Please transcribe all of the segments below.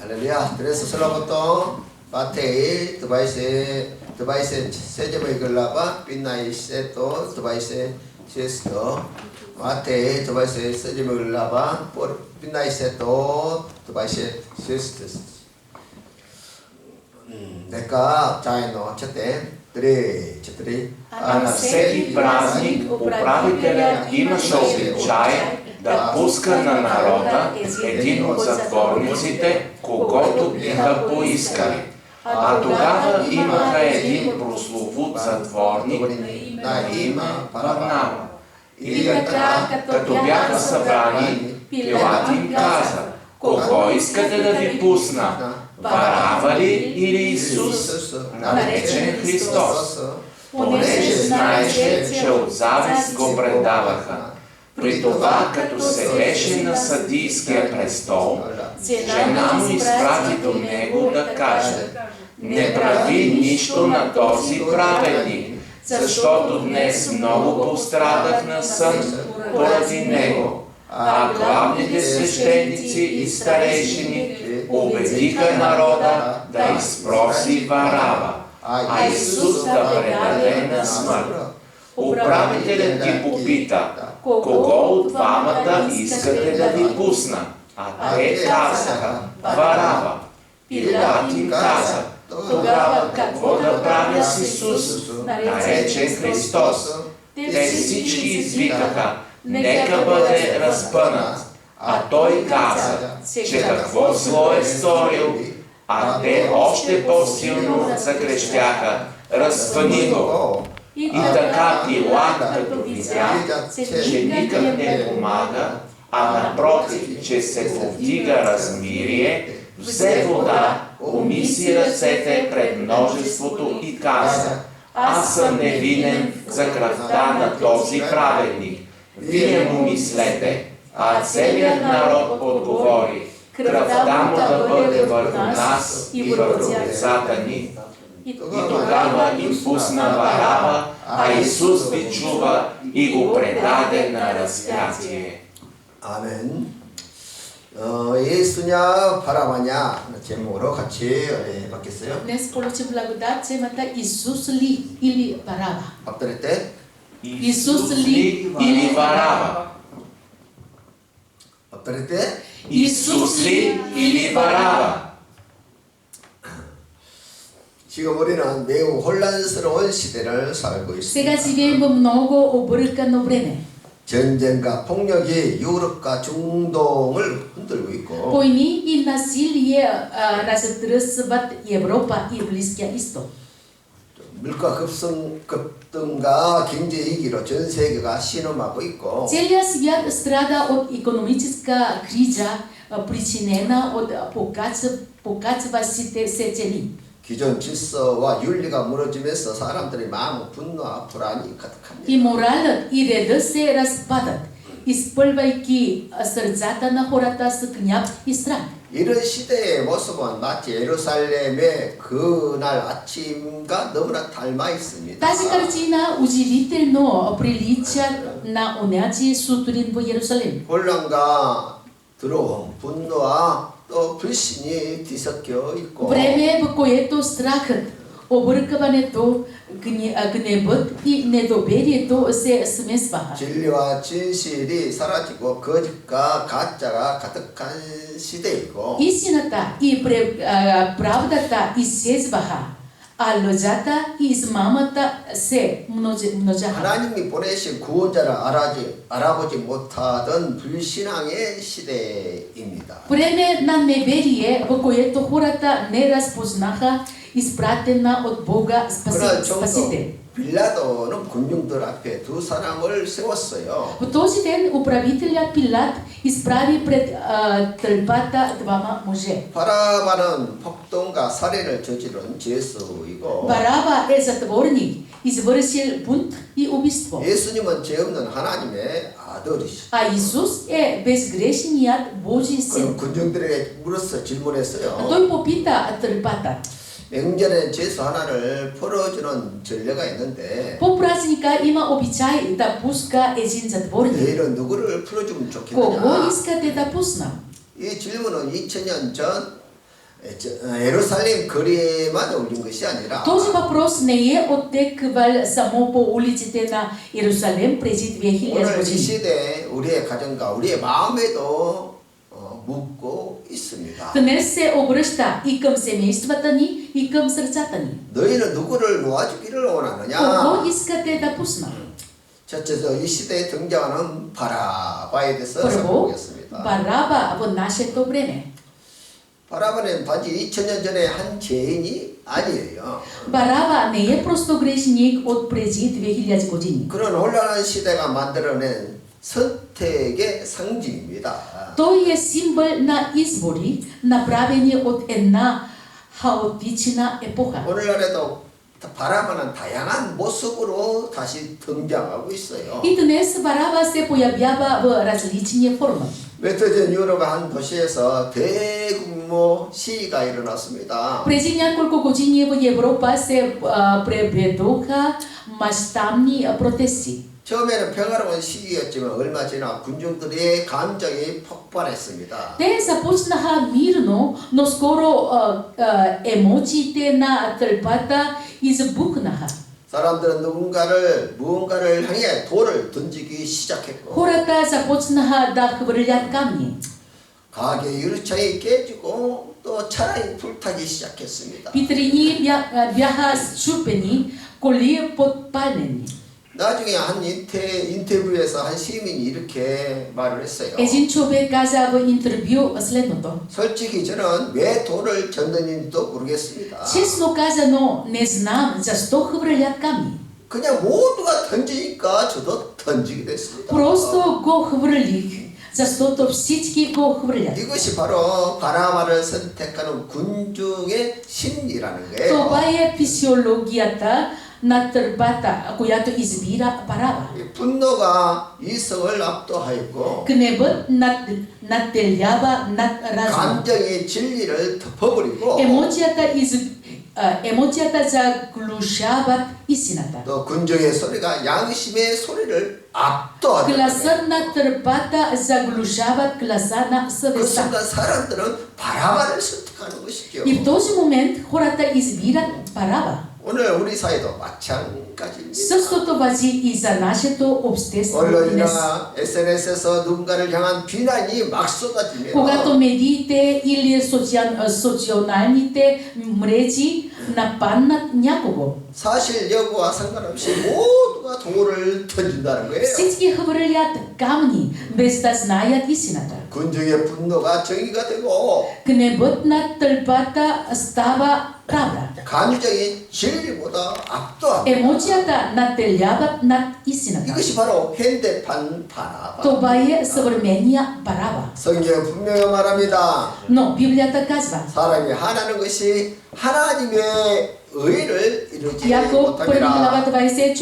할렐루야. 그래서 설라부터 마테이 드바이세 세제의 글라바 빛나이세 또 드바이세 시스터 마테이 드바이세 세제의 글라바 빛나이세 또 드바이세 시스터 내가 자이노 четте три А на всеки празник управителят имаше обичай да пуска на народа един от затворниците, когото биха поискали. А тогава имаха един прословут затворник на име Варнава. И така, като бяха събрани, Пилат им каза: кого искате да ви пусна? Варнава ли или Исус, наречен Христос? Понеже знаеше, че от завист го предаваха. При това, като седеше на съдийския престол, жена му изпрати до него да каже: не прави нищо на този праведник, защото днес много пострадах на сън поради него. А главните свещеници и старейшини убедиха народа да изпроси Варнава, а Исус да предаде на смърт. Управителят ги попита: кого от двамата искате да ви пусна? А те казаха: Варнава. Пилат им каза: тогава какво да правя с Исус, наречен Христос? Те всички извикаха: нека бъде разпънат. А той каза, че какво зло е сторил, а те още по-силно закрещяха: разпъни го! И така Пилат, като видя, че никак не помага, а напротив, че се повдига размирие, взе вода, уми си ръцете пред множеството и каза: аз съм невинен за кръвта на този праведник. Вие му мислете. А целият народ отговори: кръвта му да бъде върху нас и върху децата ни. И тогава им пусна Варнава, а Исус бичува и го предаде на разпятие. 아멘. 예수냐 바라바냐 제목으로 같이 받겠어요. Днес получим благодат темата Исус ли или Варнава. 엎드릴 때 Исус ли или Варнава? 엎드릴 때 Исус ли или Варнава? 지금 우리는 매우 혼란스러운 시대를 살고 있습니다. Сега живеем в много объркано време. 전쟁과 폭력이 유럽과 중동을 흔들고 있고 Войни и насилие разтръсват Европа и Близкия изток. 물가 급등과 경제 위기로 전 세계가 신음하고 있고 Целият свят страда от икономическа криза, причинена от покачващите се цени. 기존 질서와 윤리가 무너지면서 사람들의 마음 분노와 불안이 가득합니다. И моралът и редът се разпадат, изпълвайки сърцата на хората с гняв и страх. 이런 시대의 모습은 마치 예루살렘의 그날 아침과 너무나 닮아 있습니다. Тази картина удивително прилича на онази сутрин в Иерусалим. 혼란과 두려움, 분노와 또 불신이 뒤섞여 있고 Време, в което страхът, объркването, гневът и недоверието се смесваха. 진리와 진실이 사라지고 거짓과 가짜가 가득한 시대이고 Истината и правдата изчезваха, а лъжата и измамата се множаха. 하나님이 보내신 구원자를 알아보지 못하던 불신앙의 시대입니다. Време на неверие, в което хората не разпознаха изпратена от Бога Спасител. 빌라도는 군중들 앞에 두 사람을 세웠어요. В този ден управителят Пилат изправи пред тълпата двама мъже. 바라바는 폭동과 살인을 저지른 죄수이고 Варнава е затворник, извършил бунт и убийство. 예수님은 죄 없는 하나님의 아들이시죠. А Исус е безгрешният Божий 그럼 син. 군중들에게 물어서 질문했어요. Той попита тълпата: 명절에 죄수 하나를 풀어주는 전례가 있는데 по празника има обичай да пуска един затворник. 내일은 누구를 풀어주면 Кого 좋겠느냐? искате да пусна? 이 질문은 2000년 전 예루살렘 거리에만 올린 것이 아니라 Този въпрос не е отеквал само по улиците на Иерусалим преди 2000 오늘 이 години. 시대에 우리의 가정과 우리의 마음에도 묻고 있습니다. Днес се обръща и към семействата ни, и към сърцата ни. 너희는 누구를 놓아주기를 원하느냐? Кого искате да пусна? 첫째서 이 시대에 등장하는 바라바에 대해서 Първо, 살펴보겠습니다. Бараба в нашето време. 바라바는 단지 2000년 전에 한 죄인이 아니에요. Бараба не е просто грешник от преди 2000 години. 그런 혼란한 시대가 만들어낸 선택의 상징입니다. Той е символ на избори, направени от една хаотична епоха. 오늘날에도 바라바는 다양한 모습으로 다시 등장하고 있어요. И днес Бараба се появява в различни форми. 몇 해 전 유럽의 한 도시에서 대규모 시위가 일어났습니다. Преди няколко години в Европа се проведоха мащабни протести. 처음에는 평화로운 시위였지만 얼마 지나 군중들의 감정이 폭발했습니다. Те започнаха мирно, но скоро емоциите на тълпата избухнаха. 사람들은 무언가를 향해 돌을 던지기 시작했고 Хората започнаха да хвърлят камни. 가게 유리창이 깨지고 또 차량이 불타기 시작했습니다. Витрини бяха счупени, коли подпалени. 나중에 한 인터뷰에서 한 시민이 이렇게 말을 했어요. Един човек каза в интервю следното. 솔직히 저는 왜 돌을 졌는지도 모르겠습니다. Честно казано, не знам защо хвърлят камни. 그냥 모두가 던지니까 저도 던지게 됐습니다. Просто го хвърлих, защото всички го хвърлят. 이것이 바로 바라바를 선택하는 군중의 심리라는 거예요. Това е физиологията на тълпата, която избира Бараба. 분노가 이성을 압도하였고 Гневът надделява над разума. 감정이 진리를 덮어버리고 емоцията заглушават истината. 또 군중의 소리가 양심의 소리를 압도하는 Гласът на тълпата заглушават гласа на 그 съвестта. 순간 사람들은 바라바를 선택하는 것이죠. И в този момент хората избират Бараба. 오늘 우리 사회도 마찬가지입니다. Същото важи и за нашето общество днес. 언론이나 SNS에서 누군가를 향한 비난이 막 쏟아지면 Когато медиите или социалните мрежи нападнат някого, 사실 여부와 상관없이 모두가 돌을 던진다는 거예요. всички хвърлят камни, без да знаят истината. 군중의 분노가 정의가 되고 Гневът на тълпата става правда. 감정이 진리보다 압도합니다. Емоцията надделяват над истината. 이것이 바로 현대판 바라바. Това е съвременния Бараба. 성경은 분명히 말합니다. Но Библията казва, 사람이 하나는 것이 하나님의 의를 이루지 Яков 1 глава 못함이라. 20,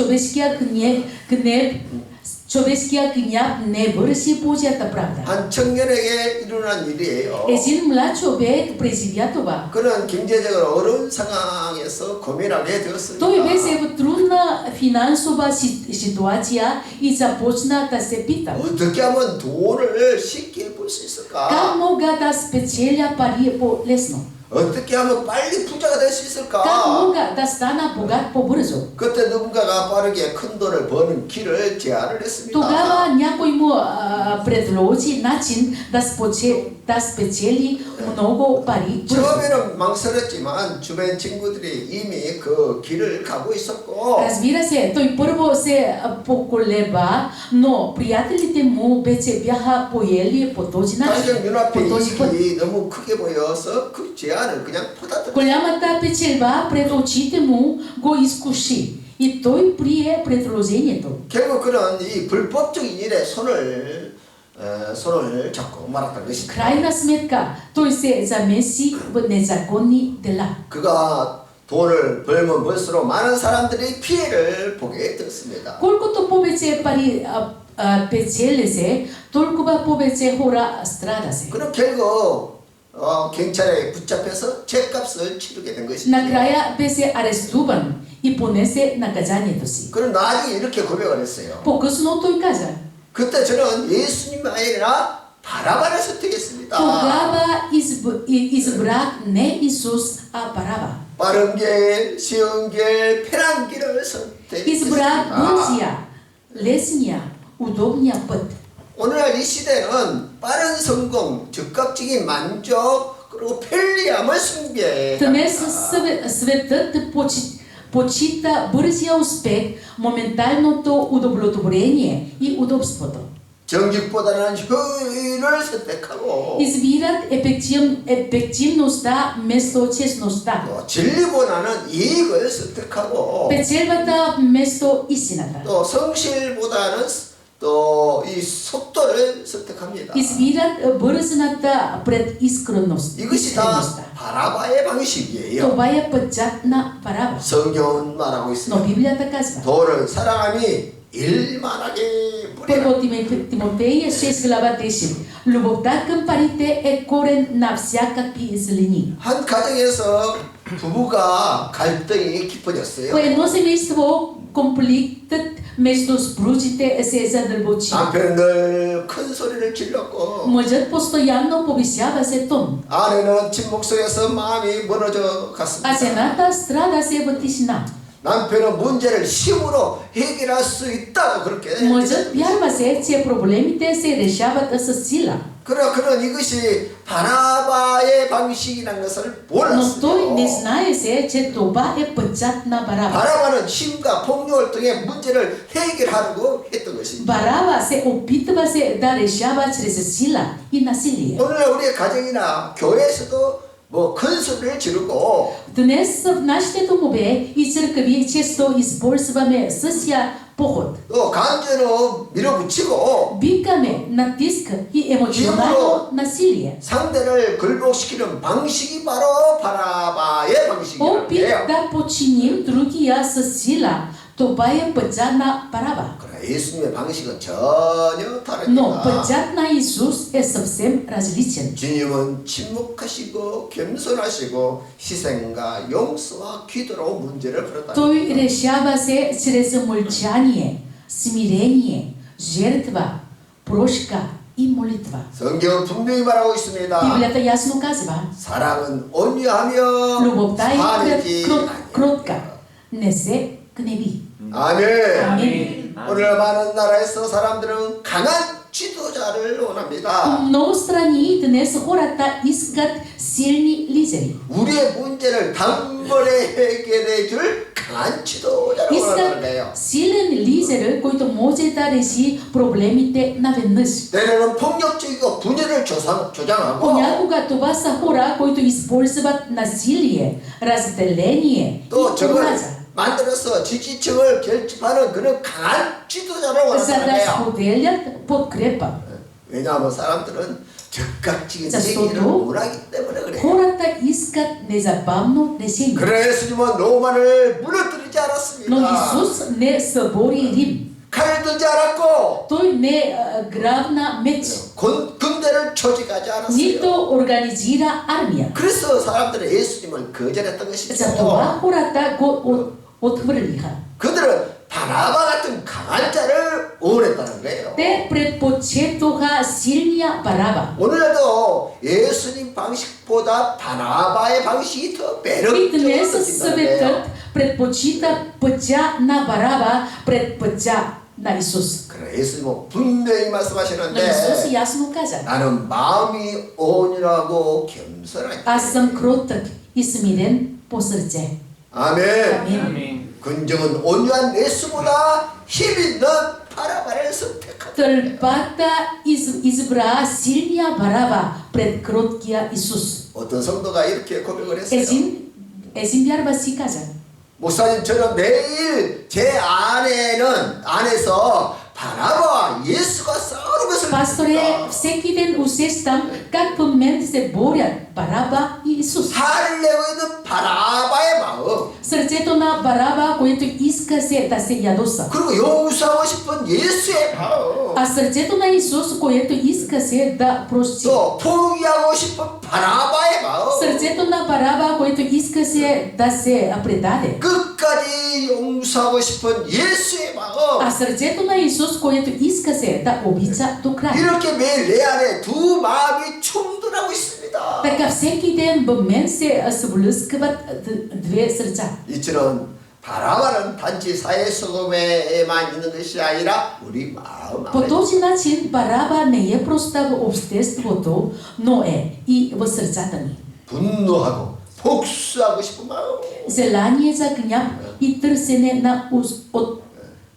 човешкият гняв не върши Божията правда. 한 청년에게 일어난 일이에요. Един млад човек преживя това. 그는 경제적으로 어려운 상황에서 고민하게 되었습니다. Той беше в трудна финансова ситуация и започна да се пита. 어떻게 하면 돈을 쉽게 벌 수 있을까? Как мога да спечеля пари по-лесно? 어떻게 하면 빨리 부자가 될 수 Как 있을까? мога да стана богат по-бързо? 그때 누군가가 빠르게 큰 돈을 버는 길을 제안을 했습니다. Тогава някой му предложи начин да спечели много пари бързо. 처음에는 망설였지만 주변 친구들이 이미 그 길을 가고 있었고 Разбира се, той първо се поколеба, но приятелите му вече бяха поели по този начин, 당장 눈앞에 по този път. 이익이 너무 크게 보여서 그 제안을 그냥 받아들였어요. Голямата печелба пред очите му го изкуши и той прие предложението. 결국 그는 이 불법적인 일에 손을 잡고 말았던 것이죠. Крайна сметка, той се замеси в незаконни дела. 그가 돈을 벌면 벌수록 많은 사람들이 피해를 보게 됐습니다. Колкото повече пари печели се, толкова повече хора страда се. 그는 결국 경찰에 붙잡혀서 죄값을 치르게 된 것이죠. Накрая беше арестуван и понесе наказанието си. 그는 나중에 이렇게 고백을 했어요. По-късно той каза, 그때 저는 예수님 아니라 바라바를 선택했습니다. тогава избрах не Исус, а Бараба. 빠른 길, 쉬운 길, 편한 길을 Избрах 선택했습니다. бързия, лесния, удобния път. 오늘날 이 시대는 빠른 성공, 즉각적인 만족, 그리고 편리함을 숭배해. Днес светът почита бързия успех, моменталното удовлетворение и удобството. 정직보다는 효율을 선택하고 Избират ефективността вместо честността. 또 진리보다는 이익을 선택하고 Печелбата вместо истината. 또 성실보다는 또 이 속도를 선택합니다. Избират бързината пред искреност. 이것이 다 바라바의 방식이에요. Това е пътят на Бараба. 성경은 말하고 Но 있습니다. Библията казва. 도를 사랑함이 일만하게 뿌리라. Първо Тимотея 6 глава 10. Любовта към парите е корен на всякакви злини. 한 가정에서 부부가 갈등이 깊어졌어요. По едно семейство конфликтът между съпрузите се задълбочи. 남편은 늘 큰 소리를 질렀고 Мъжът постоянно повисява се тон, 아내는 침묵 속에서 마음이 멀어져 а 갔습니다. жената страда се в тишина. 남편은 문제를 힘으로 해결할 수 있다고 그렇게 Мъжът вярва се, че проблемите се решават с сила. 그런 이것이 바나바의 방식이라는 것을 Но той не 몰랐어요. знае се, че това е пътят на Бараба. 바나바는 힘과 폭력을 통해 문제를 해결하려고 했던 것입니다. Бараба се опитва се да решава чрез сила и насилие. 오늘날 우리의 가정이나 교회에서도 뭐 큰 소리를 지르고 Днес в нашите домове и църкви често използваме същия поход. 또 감정으로 밀어붙이고 Викаме, натиска и емоционално насилие. 상대를 굴복시키는 방식이 바로 바나바의 Опит 방식이에요. да подчиним другия с сила. Това е пътя на Бараба. 그러나 예수님의 방식은 전혀 Но 다릅니다. пътят на Исус е съвсем различен. 주님은 침묵하시고 겸손하시고 희생과 용서와 기도로 문제를 풀었다. Той решава се чрез мълчание, смирение, жертва, прошка и молитва. 성경은 분명히 말하고 있습니다. Библията ясно казва, 사랑은 온유하며 любовта е 화내지 кротка, 아니하며. не се гневи. 아멘. 아멘. 오늘 많은 나라에서 사람들은 강한 지도자를 원합니다. В много страни днес хората искат силни лидери. 우리의 문제를 단번에 해결해 줄 강한 지도자를 원하는 거예요. Искат силен лидер, който може да реши проблемите наведнъж. 때로는 폭력적이고 분열을 조장하고 Понякога това са хора, които използват насилие, разделение и 또 저걸 омраза, 만들어서 지지층을 결집하는 그런 강한 지도자를 за 원하는 да 거예요. споделят подкрепа. 왜냐하면 사람들은 즉각적인 자sto도 얘기를 원하기 때문에 그래요. Хората искат незабавно решение. 그래 예수님은 로마를 무너뜨리지 Но 않았습니다. Исус не събори Рим. 칼을 들지 않았고 Той не грабна меч, 군대를 조직하지 않았어요. нито организира армия. 그래서 사람들은 예수님을 거절했던 Затова 것이죠. хората го отхвърлиха. 그들은 바나바 같은 강한 자를 원했다는 거예요. Те предпочетоха силния Бараба. 오늘날도 예수님 방식보다 바나바의 방식이 더 И 매력적으로 днес 느낀다는 съветът 거예요. предпочита пътя на Бараба пред пътя на Исус. 그래 예수님은 분명히 Но 말씀하시는데 Исус ясно каза, 나는 마음이 온유하고 겸손하니. аз съм кротък и смирен по сърце. 아멘. Амин. 근정은 온유한 예수보다 힘 있는 바라바를 선택한다. Тълпата избра силния Бараба пред кроткия Исус. 어떤 성도가 이렇게 고백을 했어요. Един вярващ каза, 목사님 저는 매일 제 안에서 바나바와 예수가 싸우는 것을 пасторе, 봅니다. всеки ден усещам как в мен се борят Бараба и Исус. 화를 내고 있는 바나바의 마음 Сърцето на Бараба, което иска се да се ядоса. 그리고 용서하고 싶은 예수의 마음 А сърцето на Исус, което иска се да прости. 또 포기하고 싶은 바나바의 마음 Сърцето на Бараба, което иска се да се предаде. 끝까지 용서하고 싶은 예수의 А 마음 сърцето на Исус, което иска се да обича до края. 이렇게 매일 내 안에 두 마음이 충돌하고 있습니다. Така всеки ден в мен се сблъскват две сърца. 이처럼 바라바는 단지 사회 속에만 있는 것이 아니라 우리 마음 По 안에 този начин Бараба не е просто в обществото, но е и в сърцата ни. 분노하고 복수하고 싶은 마음. Желание за гняв и търсене на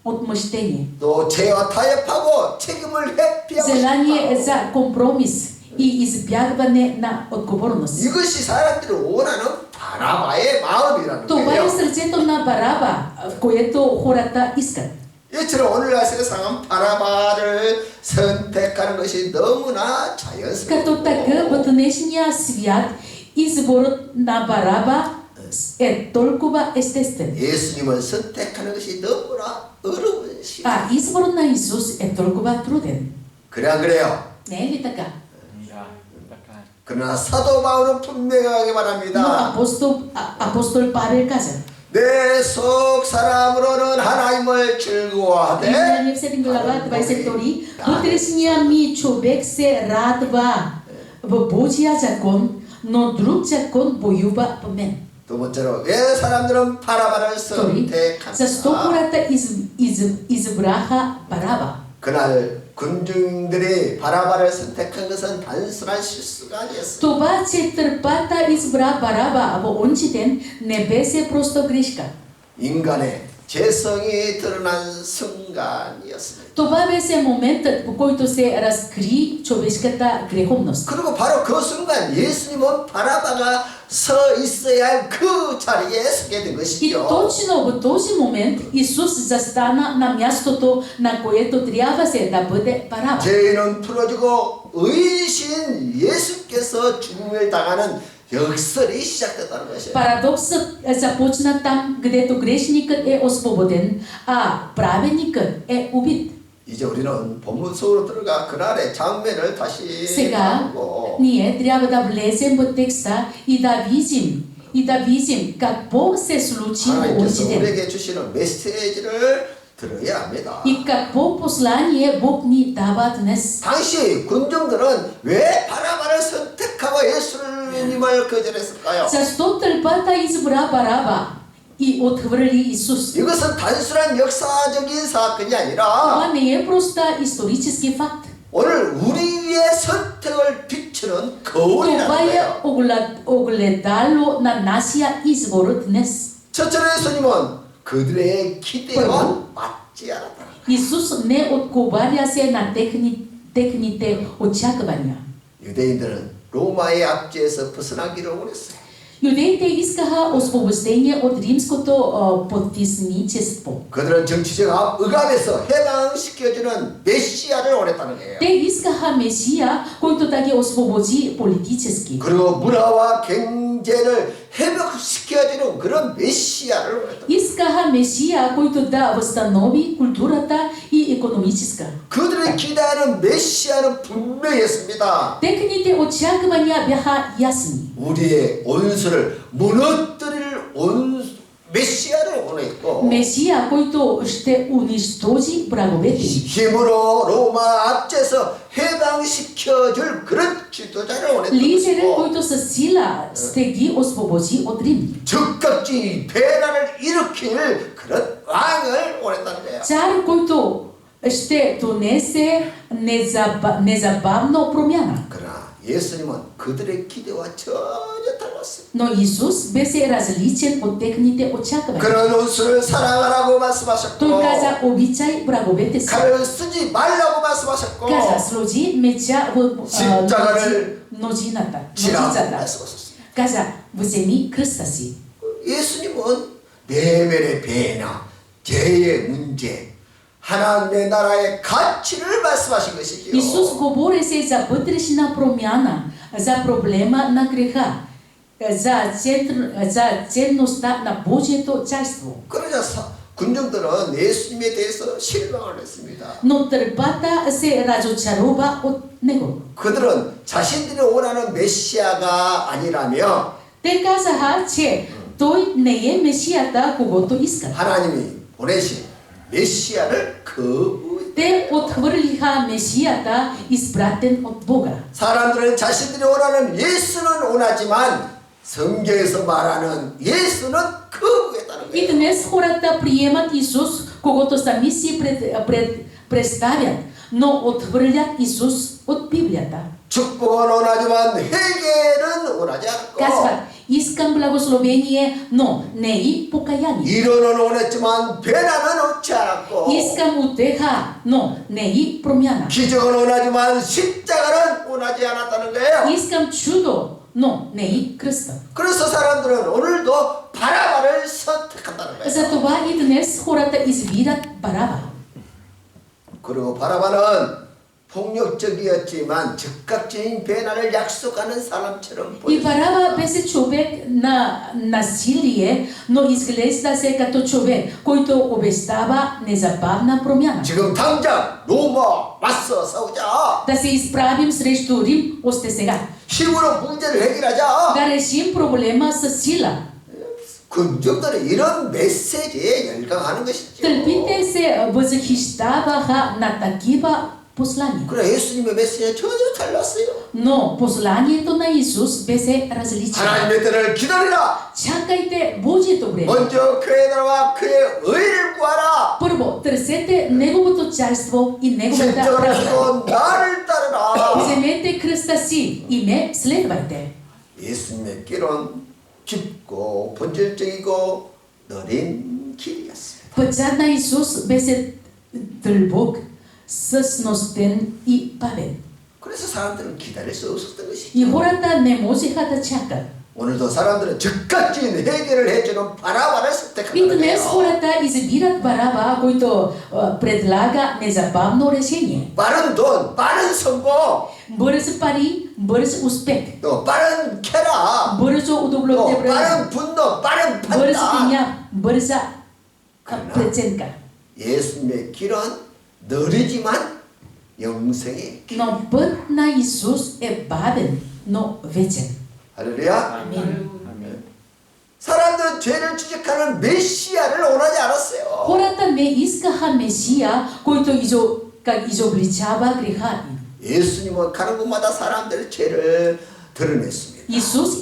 отмъщение. 또 죄와 타협하고 책임을 회피하고 싶은 Желание 마음. за компромис и избягване на отговорност. 이것이 사람들이 원하는 바라바의 마음이라는 Това 거예요. е сърцето на Бараба, в което хората искат. 이처럼 오늘날 세상은 바라바를 선택하는 것이 너무나 Като така в 자연스럽고 днешния свят изборът на Бараба е толкова естествен. 예수님을 선택하는 것이 너무나 어려운 시. А изборът на Исус е толкова труден. 그래 안 그래요? Не е ли така? Да, така е. 그러나 사도 바울은 분명하게 Но 말합니다. апостол Павел каза, 내 속 사람으로는 하나님을 즐거워하되 Римляни в 7 глава 22, вътрешния ми човек се радва в Божия закон, но друг закон боюва в мен. 두 번째로 왜 사람들은 바라바를 Втори, защо 선택한다? хората избраха Бараба? 그날 군중들이 바라바를 선택한 것은 단순한 실수가 아니었어요. Това, че тълпата избра Бараба в онзи ден, не беше просто грешка. 인간의 죄성이 드러난 순간이었습니다. Това беше моментът, по който се разкри човешката греховност. 그리고 바로 그 순간 예수님은 바라바가 서 있어야 할 그 자리에 서게 된 И 것이죠. точно в този момент Исус застана на мястото, на което трябваше да бъде Бараба. 죄인은 풀어주고 의신 예수께서 죽음을 당하는 역설이 시작됐다는 것이에요. Парадоксът започна там, където грешникът е освободен, а праведникът е убит. 이제 우리는 본문 속으로 들어가 그날의 장면을 다시 Сега 보고 ние трябва да влезем в текста и да видим какво се случи в онзи 하나님께서 ден. 우리에게 주시는 메시지를 들어야 합니다. И какво послание Бог ни дава днес. 당시 군중들은 왜 바라바를 선택하고 예수님을 거절했을까요? Защо тълпата избра Бараба и отхвърли Исус? 이것은 단순한 역사적인 사건이 아니라 Това не е просто исторически факт. 오늘 우리 위에 선택을 비추는 거울이라는 Това е 거예요. огледало на нашия избор днес. 첫째로 예수님은 그들의 기대와 맞지 않았다. Исус не отговаряше на техните очаквания. 유대인들은 로마의 압제에서 벗어나기를 원했어요. Юдеите искаха освобождение от римското потисничество. 그들은 정치적 억압에서 해방시켜주는 메시아를 원했다는 거예요. Те искаха Месия, който да ги освободи политически. 그리고 문화와 경제를 회복시켜주는 그런 메시아를 원했다. Искаха Месия, който да възстанови културата и икономическа. 그들이 기대하는 메시아는 분명했습니다. Техните очаквания бяха ясни. 우리의 원수를 무너뜨릴 메시아를 원했고 Месия, който ще унищожи враговете ни. 힘으로 로마 압제에서 해방시켜줄 그런 지도자를 원했던 Лидерът, 것이고 който със сила ще ги освободи от Рим. 즉각지 배란을 일으킬 그런 왕을 원했다는 거예요. Цар, който ще донесе незабавно промяна. 그러나 예수님은 그들의 기대와 전혀 달랐어요. Но Исус беше различен от техните очаквания. 그런 원수를 사랑하라고 말씀하셨고 Той каза, обичай враговете си. 칼을 쓰지 말라고 말씀하셨고 Каза, сложи меча в 십자가를 ножицата. 지라 말씀하셨어요. Каза, вземи кръста си. 예수님은 내면의 배나 죄의 문제 하나님의 나라의 가치를 말씀하신 것이지요. Исус говореше за вътрешна промяна, за проблема на греха, за ценността на Божието царство. 그러자 군중들은 예수님에 대해서 실망을 했습니다. Но тълпата се разочарова от него. 그들은 자신들이 원하는 메시아가 아니라며 Те казаха, че той не е Месията, когото искат. 하나님이 보내신 메시아를 те отхвърлиха Месията, изпратен от Бога. 사람들은 자신들이 원하는 예수는 원하지만 성경에서 말하는 예수는 거부했다는 И 거예요. днес хората приемат Исус, когото сами си представят, но отхвърлят Исус от Библията. 축복은 원하지만 회개는 원하지 Казват, 않고 искам благословение, но не и покаяние. 이론은 원했지만 변화는 없지 않았고 Искам утеха, но не и промяна. 기적은 원하지만 십자가는 원하지 않았다는 거예요. Искам чудо, но не и кръста. 그래서 사람들은 오늘도 바라바를 선택한다는 거예요. Затова и днес хората избират Бараба. 그리고 바라바는 폭력적이었지만 즉각적인 변화를 약속하는 사람처럼 И 보였어요. Бараба беше човек на насилие, но изглежда се като човек, който обещава незабавна промяна. 지금 당장 로마 맞서 싸우자. Да се изправим срещу Рим още сега. 힘으로 문제를 해결하자. Да решим проблема с сила. 군중들은 이런 메시지에 열광하는 것이죠. Тълпите се възхищаваха на такива послания. 그래 예수님의 메시지가 전혀 달랐어요. Но посланието на Исус беше различно. 하나님의 때를 기다리라. Чакайте Божието време. 먼저 그의 나라와 그의 의를 구하라. Първо, търсете Неговото царство и Неговата 십자가를 правда. 지고 나를 따르라. Вземете кръста си и ме следвайте. 예수님의 길은 깊고 본질적이고 느린 길이었습니다. Пътят на Исус беше дълбок, същностен и бавен. 그래서 사람들은 기다릴 수 없었던 것이죠. И хората не можеха да чакат. 오늘도 사람들은 즉각적인 해결을 해주는 바라바를 И 선택한다는 днес 거예요. хората избират Бараба, който предлага незабавно решение. 빠른 돈, 빠른 성공, Бърз пари, бърз успех. 또 빠른 쾌락, Бързо 또 удовлетворение. 빠른 분노, 빠른 Бърз 판단. гняв, бърза преценка. 예수님의 길은 느리지만 영생의 길. Но път на Исус е бавен, но вечен. 할렐루야. Амин. 사람들은 죄를 지적하는 메시아를 원하지 않았어요. Хората не искаха Месия, който изобличава греха им. 예수님은 가는 곳마다 사람들의 죄를 드러냈습니다. Исус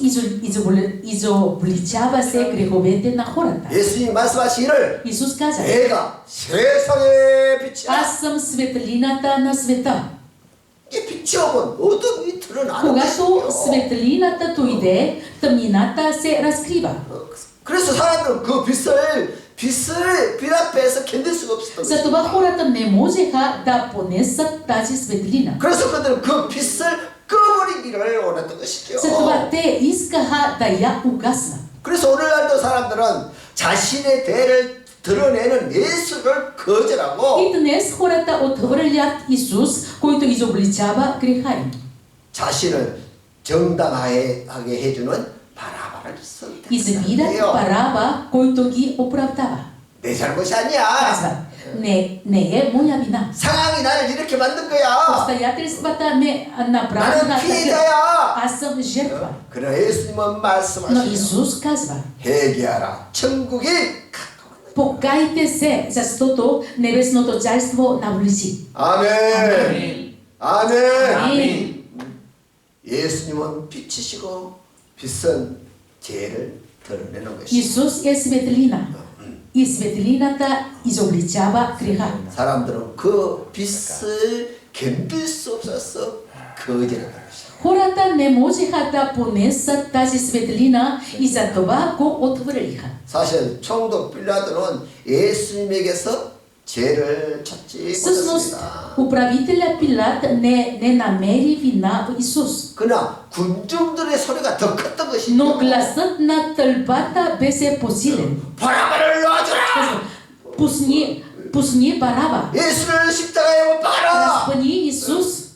изобличава се греховете на хората. 예수님이 말씀하시기를 Исус каза, 내가 세상의 빛이야. аз съм светлината на света. 이게 빛이 오면 어둠이 드러나는 Когато 것이죠. светлината дойде, тъмнината се разкрива. 그래서 사람들은 그 빛을 빛 앞에서 견딜 수가 없었던 거죠. Затова хората не можеха да понесат тази светлина. 그래서 그들은 그 빛을 꺼버리기를 원했던 것이죠. Затова те искаха да я угаснат. 그래서 오늘날도 사람들은 자신의 대를 드러내는 예수를 거절하고 И днес хората отхвърлят Исус, който изобличава греха им. 자신을 정당하게 해주는 바라바를 Избират 선택해요. Бараба, който ги оправдава. 내 잘못이 아니야. Казват, не е моя вина. 상황이 나를 이렇게 만든 거야. Обстоятелствата ме направиха 나는 така. 피해자야. Аз съм жертва. 그러나 예수님은 Но 말씀하시죠. Исус казва, 회개하라. 천국이 가까웠다. покайте се, защото небесното царство наближи. 아멘. 아멘. Амин. 예수님은 빛이시고 빛은 죄를 드러내는 것이죠. Исус е светлина. И светлината изобличава греха. 사람들은 그 빛을 견딜 수 없어서 거절했던 것이죠. Хората не можеха да понесат тази светлина и затова го отвърлиха. 사실 총독 빌라도는 예수님에게서 죄를 찾지 Всъщност, 못했습니다. управителя Пилат не намери вина в Исус. 그러나 군중들의 소리가 더 컸던 것이죠. Но гласът на тълпата беше посилен. 바라바를 놔주라! Пусни Бараба. 예수를 십자가에 못 박아라! Разпъни Исус.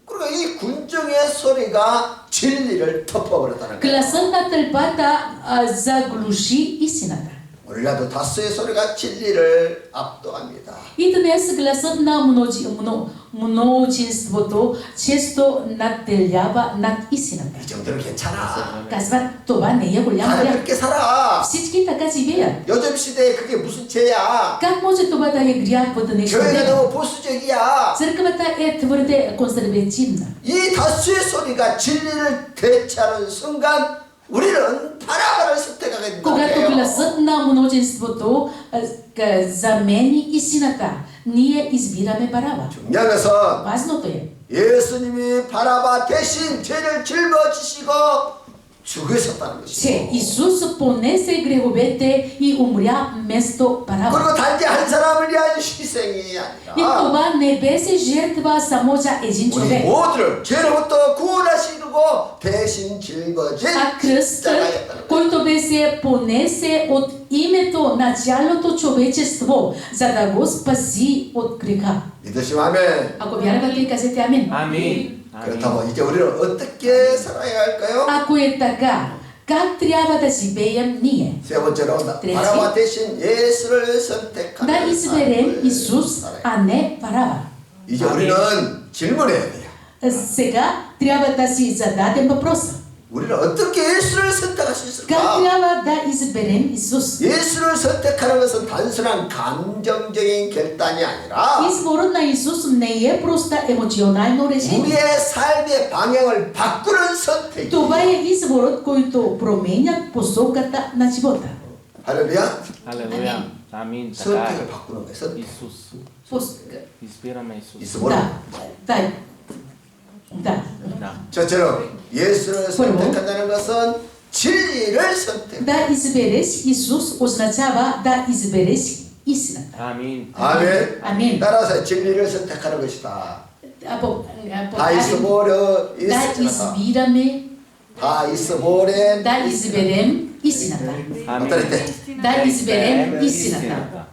그러니까 이 군중의 소리가 진리를 덮어버렸다는 거예요. Гласът на тълпата заглуши истината. 오늘날도 다수의 소리가 진리를 압도합니다. И днес гласът на мнозинството често надделява над истината. 이 정도는 괜찮아. Казват, това не е голям 다들 грях. 그렇게 살아. Всички така живеят. 요즘 시대에 그게 무슨 죄야? Как може това да е грях в днешно 교회가 време? 너무 보수적이야. Църквата е твърде консервативна. 이 다수의 소리가 진리를 대체하는 순간 우리는 바라바를 선택하게 된다. Когато гласът на мнозинството замени истината, ние избираме Бараба. 중요한 것은 Важното е, 예수님이 바라바 대신 죄를 짊어지시고 죽으셨다는 че 것이죠. Исус понесе греховете и умря вместо Бараба. 그리고 단지 한 사람을 위한 희생이 И 아니라 това не беше жертва само за един 우리 човек, 모두를 죄로부터 구원하시고 대신 짊어진 а кръстът, 십자가였다는 것이죠. който беше понесе от името на цялото човечество, за да го спаси от греха. 믿으시면 아멘. Ако вярвате, кажете амин. Амин. 그렇다면 이제 우리는 어떻게 살아야 할까요? Ако е така, как трябва да живеем ние? 세 번째로 그렇지. 바라바 대신 예수를 선택하는 Да изберем 삶을 Исус, 살아야 а не Бараба. 이제 우리는 질문해야 돼요. Сега трябва да си зададем въпроса. 우리는 어떻게 예수를 선택할 수 Как 있을까? трябва да изберем Исус? 예수를 선택하는 것은 단순한 감정적인 결단이 아니라 Изборът на Исус не е просто емоционално решение. 우리의 삶의 방향을 바꾸는 선택. Това е изборът, който променя посоката на живота. 할렐루야. Алелуя. Амин. Така 선택을 е. 바꾸는 거예요. 선택. Исус. Избираме Исус. 있어보라. Да, да, да. Да. 첫째로 예수를 선택한다는 것은 진리를 선택. Да избереш Исус означава да избереш истината. Амин. 아멘. 아멘. 따라서 진리를 선택하는 것이다. 다 Да 있어보려 있으나 избираме, 다 있어보래. да изберем истината. Амин. 어떨 때 Да изберем истината.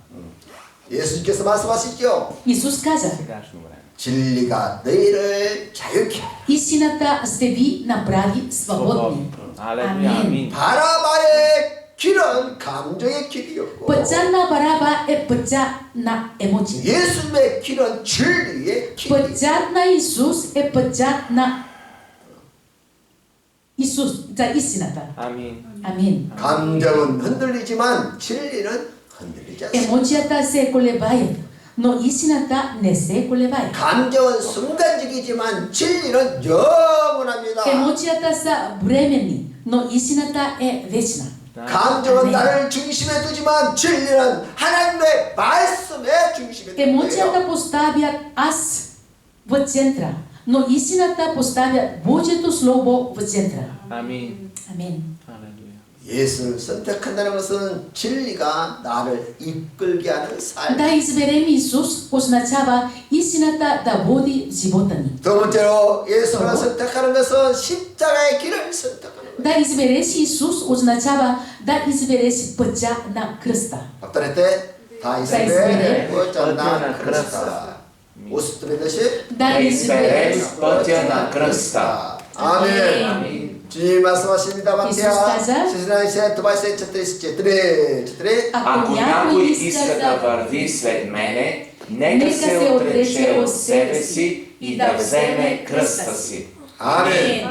예수님께서 말씀하시죠. Исус каза, Сегашно време. 진리가 너희를 자유케 하리라. истината ще ви направи свободни. Алелуя. Амин. 바라바의 길은 감정의 길이었고 Пътя на Бараба е пътя на емоции. 예수님의 길은 진리의 길. Пътят на Исус е пътят на Исус, за истината. Амин. Амин. 감정은 흔들리지만 진리는 흔들리지 않습니다. Емоцията се колебаят, но истината не се колебае. 감정은 순간적이지만 진리는 영원합니다. Емоцията са временни, но истината е вечна. 감정은 아멘. 나를 중심에 두지만 진리는 하나님의 말씀의 중심에 두는 Емоцията 거예요. поставят аз в центъра, но истината поставят Божието Слово в центъра. Амин. Амин. Алелуя. 예수를 선택한다는 것은 진리가 나를 이끌게 하는 삶. Да изберем Исус означава истината да води в живота ни. 두 번째로 예수를 선택하는 것은 십자가의 길을 선택하는 거예요. Да избереш Исус означава да избереш пътя на кръста. 박달의 때다 이스라엘 이스라엘 пътя 나 на 크리스타 кръста. 오스트레 대신 Да избереш пътя на кръста. 아멘. Амин. 주님 말씀하십니다. 이sus 마태야 каза, 세상에 세 두바이세 четири. Ако някой иска да върви след мене, нека се отрече от себе си и да вземе кръста си. 아멘.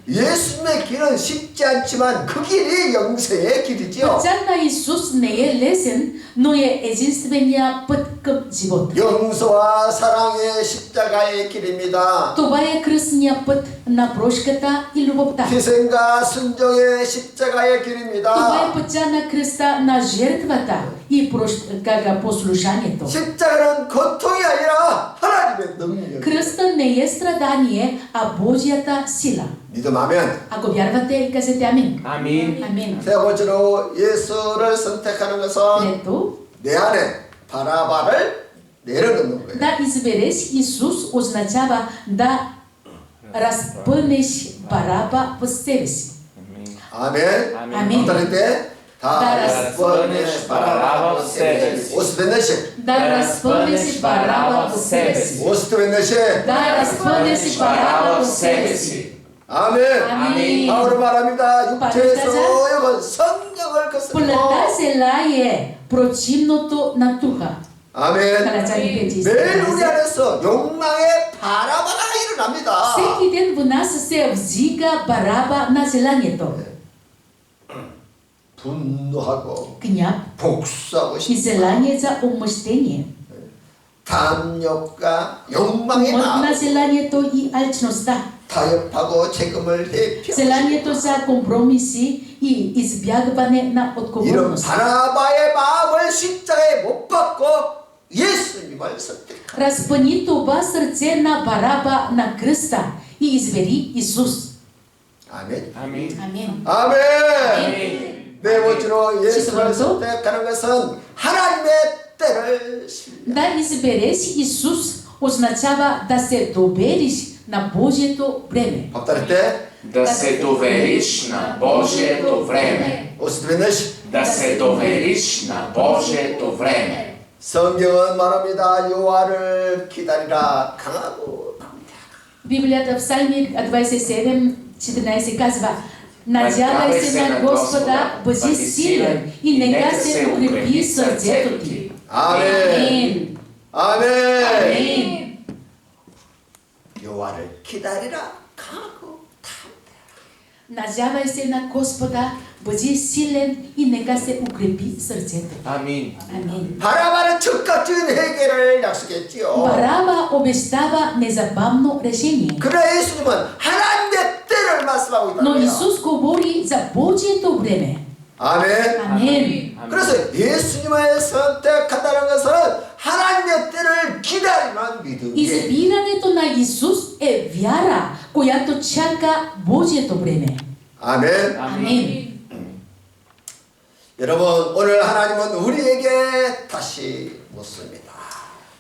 예수님의 길은 쉽지 않지만 그 길이 영생의 길이지요. Пътят на Исус не е лесен, но е единствения път към живота. 용서와 사랑의 십자가의 길입니다. Това е кръстния път на прошката и любовта. 희생과 순종의 십자가의 Това 길입니다. е пътя на кръста на жертвата и послушанието. 십자가는 고통이 아니라 하나님의 능력. Кръста не е страдание, а Божията сила. 믿음하면 Ако вярвате, кажете амин. Амин. Амин. 세 번째로 예수를 선택하는 것은 Трето, 내 안에 바라바를 내려놓는 거예요. да избереш Исус означава да разпънеш Бараба в себе си. 아멘. 아멘. 어떨 때? 다 다 разпънеш Бараба в себе си. 오스벤네시. Да разпънеш Бараба в себе си. 오스벤네시. Да разпънеш Бараба в себе си. 아멘. 아멘. 바울은 말합니다. 육체의 바울은 소욕은 성령 영광을 거스르고 Полетase laie prochimното na tuha. 아멘. Kalachani peji. 매일 우리 안에서 욕망의 바라바가 일어납니다. Всеки ден в нас се вздига бараба на желанието. 분노하고 Гняв 복수하고 и 싶어. желание за отмъщение. 탐욕과 욕망의 От на 마음, желанието и алчността. 타협하고 책임을 회피하고 Желанието за компромиси и избягване на 이런 отговорност. 바라바의 마음을 십자가에 못 박고 예수님을 선택. Разпъни това сърце на бараба на кръста и избери Исус. 아멘. 아멘. Амин. 아멘. 네 번째로 예수를 четвърто, 선택하는 것은 하나님의 때를 신뢰. Да избереш Исус означава да се довериш на Божието време. повторите. Да се довериш на Божието време. 어디서 들었느냐? Да се довериш на Божието време. 성경은 말합니다. 여호와를 기다리라 강하고 Библията в Псалми 27:14 казва: Надявай се на Господа, бъди силен и нека се укрепи сърцето ти. 아멘. 아멘. Амин. 여호와를 기다리라 강하고 Надявай се на Господа, бъди силен и нека се укрепи сърцето. Амин. Амин. 바라바는 즉각적인 해결을 약속했지요. Бараба обещава незабавно решение. 그러나 예수님은 하나님의 때를 말씀하고 있다. Но Исус говори за Божието време. 아멘. Амин. 그래서 예수님을 선택한다는 것은 하나님의 때를 기다리는 믿음이에요. Избирането на Исус е вяра, която чака Божието време. 아멘. Амин. 여러분 오늘 하나님은 우리에게 다시 묻습니다.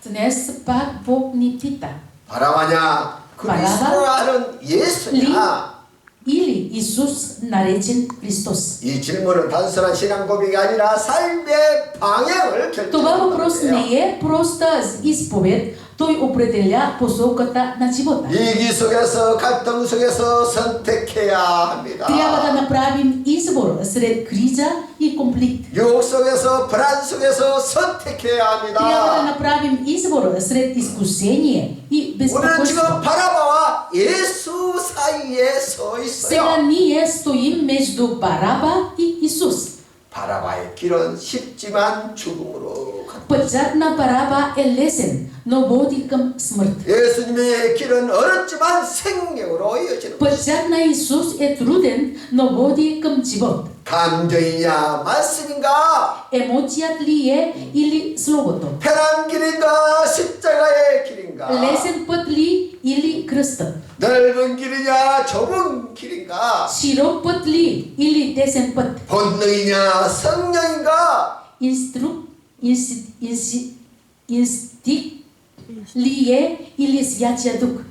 Днес пак Бог ни пита: 바라바냐 그리스도라는 예수냐? или Исус наречен Христос? 이 질문은 단순한 신앙 고백이 아니라 삶의 방향을 Това 결정하는 въпрос 거예요. не е проста изповед, той определя посоката на живота. 위기 속에서 갈등 속에서 선택해야 합니다. Трябва да направим избор сред криза и конфликт. 유혹 속에서 불안 속에서 선택해야 Трябва да 합니다. направим избор сред изкушение и 우리는 безпокойство. 지금 바라바와 예수 사이에 서 Сега 있어요. ние стоим между Бараба и Исус. 바라바의 길은 쉽지만 죽음으로 간다. Пътят на Бараба е лесен, но води към смърт. 예수님의 길은 어렵지만 생명으로 이어지는 것. Пътят на Исус е труден, но води към живот. 감정이냐 말씀인가 Емоцият ли е или словото? 편한 길인가 십자가의 길인가 Лесен път ли или кръстът? 넓은 길이냐 좁은 길인가 Широк път ли или тесен път? 본능이냐 성령인가 Инстинкт ли е или святия дух?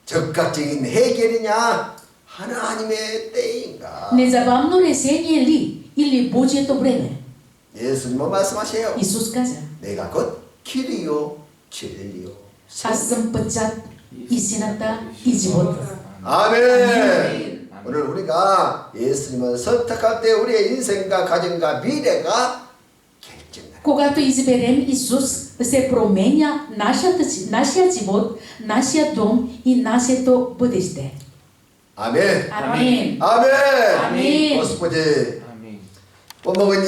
즉각적인 해결이냐 하나님의 때인가 Незабавно решение ли или Божието време? 예수님은 말씀하세요. Исус каза: 내가 곧 길이요 진리요 Аз съм пътят, истината и живота. 아멘. 오늘 우리가 예수님을 선택할 때 우리의 인생과 가정과 미래가 결정된다. Когато изберем Исус, се променя нашия живот, нашия дом и нашето бъдеще. 아멘. Амин. 아멘. 아멘. 고스포지 아멘. 뽀먹은